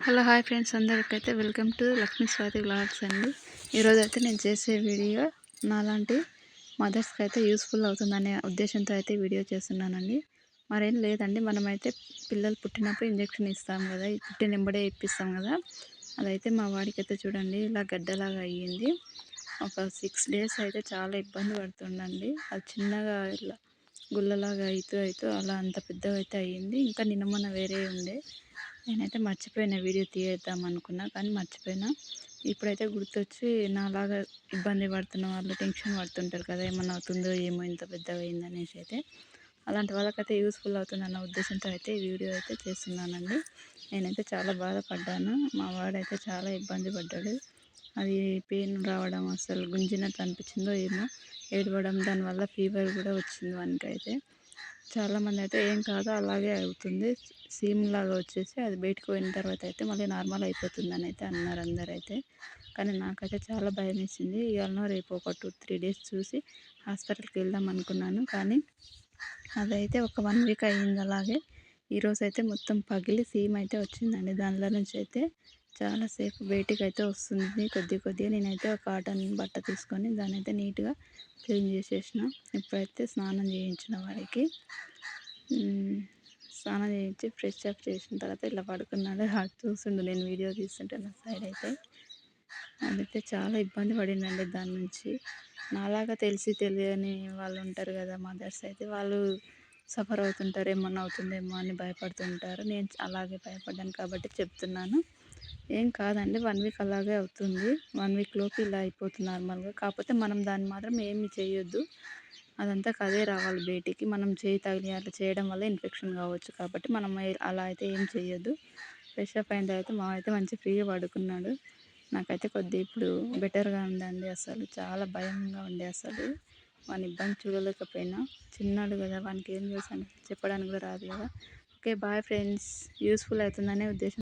Hello hi friends, అందరికైతే welcome to Lakshmi Swathi vlogs అండి. ఈరోజైతే నేను చేసే వీడియో నాలాంటి మదర్స్కి అయితే యూస్ఫుల్ అవుతుందనే ఉద్దేశంతో అయితే వీడియో చేస్తున్నానండి. మరేం లేదండి, మనమైతే పిల్లలు పుట్టినప్పుడు ఇంజెక్షన్ ఇస్తాం కదా, పుట్టినెంబడే ఇప్పిస్తాం కదా. అదైతే మా వాడికైతే చూడండి ఇలా గడ్డలాగా అయ్యింది. ఒక 6 days అయితే చాలా ఇబ్బంది పడుతుండండి. అది చిన్నగా ఇలా గుల్లలాగా అవుతూ అలా అంత పెద్దగా అయితే అయ్యింది. ఇంకా నిన్న మొన్న వేరే ఉండే, నేనైతే మర్చిపోయిన వీడియో తీద్దాం అనుకున్నా కానీ మర్చిపోయినా. ఇప్పుడైతే గుర్తొచ్చి నాలాగా ఇబ్బంది పడుతున్న వాళ్ళు టెన్షన్ పడుతుంటారు కదా, ఏమన్నా అవుతుందో ఏమో ఇంత పెద్దగా అయిందనేసి అయితే అలాంటి వాళ్ళకైతే యూస్ఫుల్ అవుతుందన్న ఉద్దేశంతో అయితే ఈ వీడియో అయితే చేస్తున్నానండి. నేనైతే చాలా బాధపడ్డాను, మా వాడైతే చాలా ఇబ్బంది పడ్డాడు. అది పెయిన్ రావడం, అసలు గుంజినట్టు అనిపించిందో ఏమో, ఏడవడం, దానివల్ల ఫీవర్ కూడా వచ్చింది వానికైతే. చాలామంది అయితే ఏం కాదు అలాగే అవుతుంది, సీమ్ లాగా వచ్చేసి అది బయటకు పోయిన తర్వాత అయితే మళ్ళీ నార్మల్ అయిపోతుందని అయితే అన్నారు అందరైతే. కానీ నాకైతే చాలా భయం వేసింది. ఇవాళ రేపు ఒక 2-3 days చూసి హాస్పిటల్కి వెళ్దాం అనుకున్నాను, కానీ అదైతే ఒక 1 week అయ్యింది అలాగే. ఈరోజు అయితే మొత్తం పగిలి సీమ్ అయితే వచ్చిందండి. దానిలో నుంచి అయితే చాలాసేపు బయటికి అయితే వస్తుంది కొద్దిగా. నేనైతే ఒక కాటన్ బట్ట తీసుకొని దాన్ని అయితే నీట్గా క్లీన్ చేసేసిన. ఇప్పుడైతే స్నానం చేయించిన వాడికి. స్నానం చేయించి ఫ్రెష్ అప్ చేసిన తర్వాత ఇలా పడుకున్నాడు. అది చూస్తుండు నేను వీడియో తీస్తుంటే నా సైడ్ అయితే. అదైతే చాలా ఇబ్బంది పడిందండి దాని నుంచి. నాలాగా తెలిసి తెలియని వాళ్ళు ఉంటారు కదా మదర్స్, అయితే వాళ్ళు సఫర్ అవుతుంటారు, ఏమన్నా అవుతుందేమో అని భయపడుతుంటారు. నేను అలాగే భయపడ్డాను కాబట్టి చెప్తున్నాను. ఏం కాదండి, 1 week అలాగే అవుతుంది. 1 week లోపు ఇలా అయిపోతుంది నార్మల్గా. కాకపోతే మనం దాన్ని మాత్రం ఏమి చేయొద్దు, అదంతా అదే రావాలి బయటికి. మనం చేయి తగిలి అట్లా చేయడం వల్ల ఇన్ఫెక్షన్ కావచ్చు, కాబట్టి మనం అలా అయితే ఏం చేయొద్దు. ఫ్రెష్ అప్ అయిన తర్వాత మా అయితే మంచి ఫ్రీగా పడుకున్నాడు. నాకైతే కొద్దిగా ఇప్పుడు బెటర్గా ఉందండి. అసలు చాలా భయంగా ఉండే, అసలు వాని ఇబ్బంది చూడలేకపోయినా. చిన్నాడు కదా, వానికి ఏం చేశాను చెప్పడానికి కూడా రాదు కదా. ఓకే బాయ్ ఫ్రెండ్స్, యూస్ఫుల్ అవుతుందనే ఉద్దేశం.